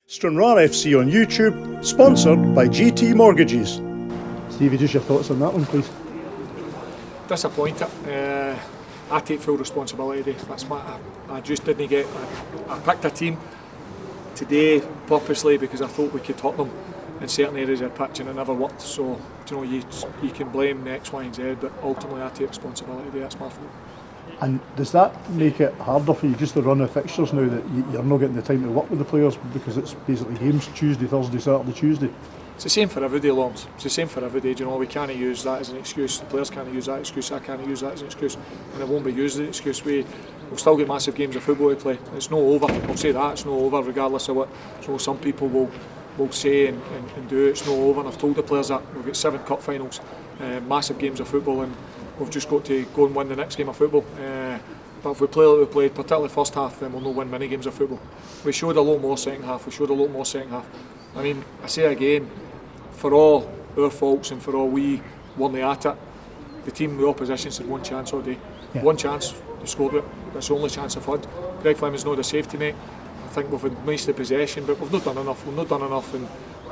Stranraer FC on YouTube, sponsored by GT Mortgages. Stevie, just your thoughts on that one, please. Disappointed. I take full responsibility. I just didn't get. I picked a team today purposely because I thought we could hurt them in certain areas of the pitch, and it never worked. So you can blame the X, Y, and Z, but ultimately I take responsibility. That's my fault. And does that make it harder for you just to run the fixtures now that you're not getting the time to work with the players because it's basically games Tuesday, Thursday, Saturday, Tuesday? It's the same for every day, Lawrence. It's the same for every day. We can't use that as an excuse. The players can't use that excuse. I can't use that as an excuse, and it won't be used as an excuse. We'll still get massive games of football to play. It's not over. I'll say that it's not over, regardless of what some people will say and do. It's not over. And I've told the players that we've got 7 cup finals, massive games of football, and we've just got to go and win the next game of football. But if we play like we played, particularly first half, then we'll not win many games of football. We showed a lot more second half. I mean, I say again, for all our faults and for all we weren't at it, the team, the opposition's had one chance all day. Yeah. One chance, they scored it. That's the only chance I've had. Greg Fleming's not a safety net. I think we've had most of the possession, but we've not done enough.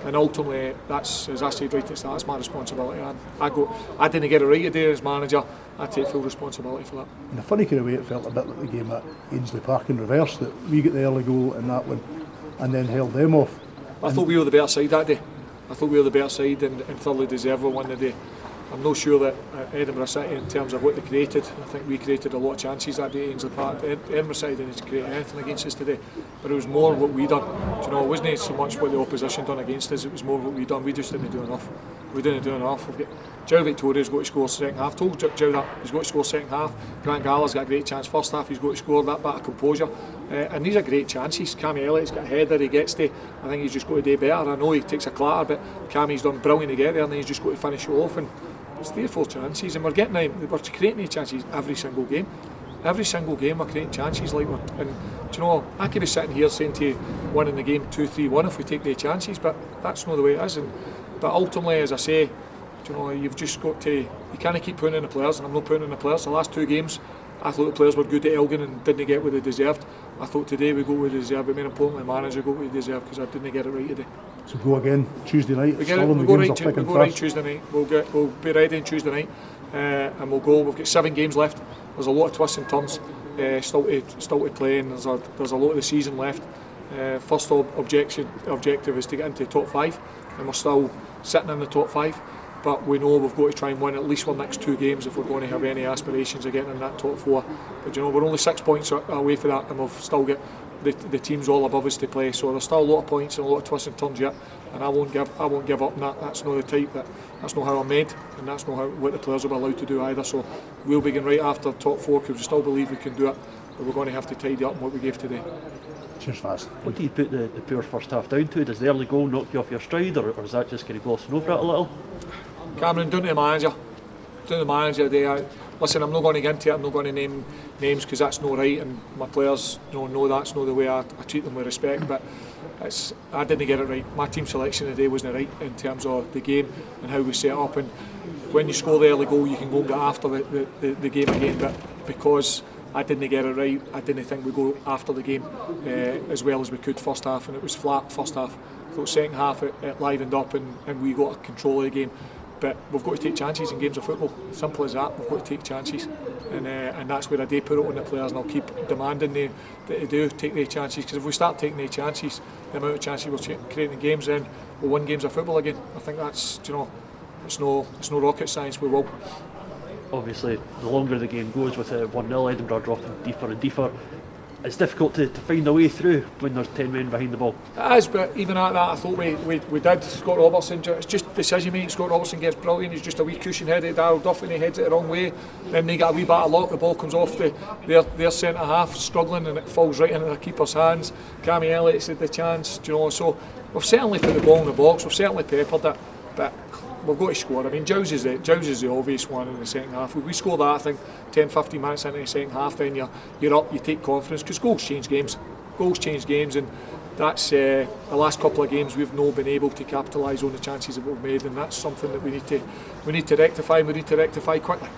And ultimately, that's, as I said right at the start, that's my responsibility. I didn't get it right today as manager. I take full responsibility for that. In a funny kind of way, it felt a bit like the game at Stair Park in reverse, that we get the early goal in that one and then held them off. I thought we were the better side that day. And thoroughly deserved a win today. I'm not sure that Edinburgh City, in terms of what they created, I think we created a lot of chances that day at Stair Park. Edinburgh City didn't create anything against us today, but it was more what we done. It wasn't so much what the opposition done against us, it was more what we done. We just didn't do enough. We've got Joe Victoria's got to score second half. Told Joe that he's got to score second half. Grant Gallagher's got a great chance first half. He's got to score that bit of composure, and these are great chances. Cammy Elliott's got a header. He gets to. I think he's just got to do better. I know he takes a clatter, but Cammy's done brilliant to get there, and then he's just got to finish it off. And it's 3 or 4 chances, and we're creating these chances every single game. Every single game we're creating chances like I could be sitting here saying to you, winning the game 2-3-1 if we take the chances, but that's not the way it is. But ultimately, as I say, you've just got to. You can't keep putting in the players, and I'm not putting in the players. The last 2 games, I thought the players were good at Elgin and didn't get what they deserved. I thought today we got what they deserved, but more importantly, the manager got what he deserved because I didn't get it right today. So go again Tuesday night. We'll go right Tuesday night. We'll be ready on Tuesday night, and we'll go. We've got 7 games left. There's a lot of twists and turns still to play, and there's a lot of the season left. First objective is to get into the top 5, and we're still sitting in the top 5. But we know we've got to try and win at least our next 2 games if we're going to have any aspirations of getting in that top 4. But we're only 6 points away from that, and we've still got the teams all above us to play. So there's still a lot of points and a lot of twists and turns yet. And I won't give up on that. That's not the type that's not how I'm made, and that's not what the players will be allowed to do either. So we'll begin right after top 4 because we still believe we can do it. But we're going to have to tidy up on what we gave today. Cheers, fast. What do you put the poor first half down to? Does the early goal knock you off your stride, or is that just kind of glossing over it a little? Cameron, down to the manager. Today. Listen, I'm not going to get into it. I'm not going to name names because that's not right, and my players know that's not the way I treat them with respect. But I didn't get it right. My team selection today wasn't right in terms of the game and how we set up. And when you score the early goal, you can go and get after the game again. But because I didn't get it right, I didn't think we'd go after the game as well as we could first half, and it was flat first half. I thought second half it livened up and we got control of the game. But we've got to take chances in games of football. Simple as that. We've got to take chances, and that's where I do put it on the players, and I'll keep demanding that they do take the chances. Because if we start taking the chances, the amount of chances we're creating in games, then we'll win games of football again. I think that's it's no rocket science. We will. Obviously, the longer the game goes, with 1-0, Edinburgh dropping deeper and deeper, it's difficult to find a way through when there's 10 men behind the ball. It is, but even at that, I thought we did. Scott Robertson, it's just decision making. Scott Robertson gets brilliant. He's just a wee cushion headed Darryl Duffy, and he heads it the wrong way. Then they get a wee bit of luck. The ball comes off their centre half, struggling, and it falls right into the keeper's hands. Cammy Elliott's had the chance, So we've certainly put the ball in the box. We've certainly peppered it, but we've got to score. I mean, Giles is the obvious one in the second half. If we score that, I think 10-15 minutes into the second half, then you're up, you take confidence, because goals change games, and that's the last couple of games we've not been able to capitalise on the chances that we've made, and that's something that we need to rectify, and we need to rectify quickly.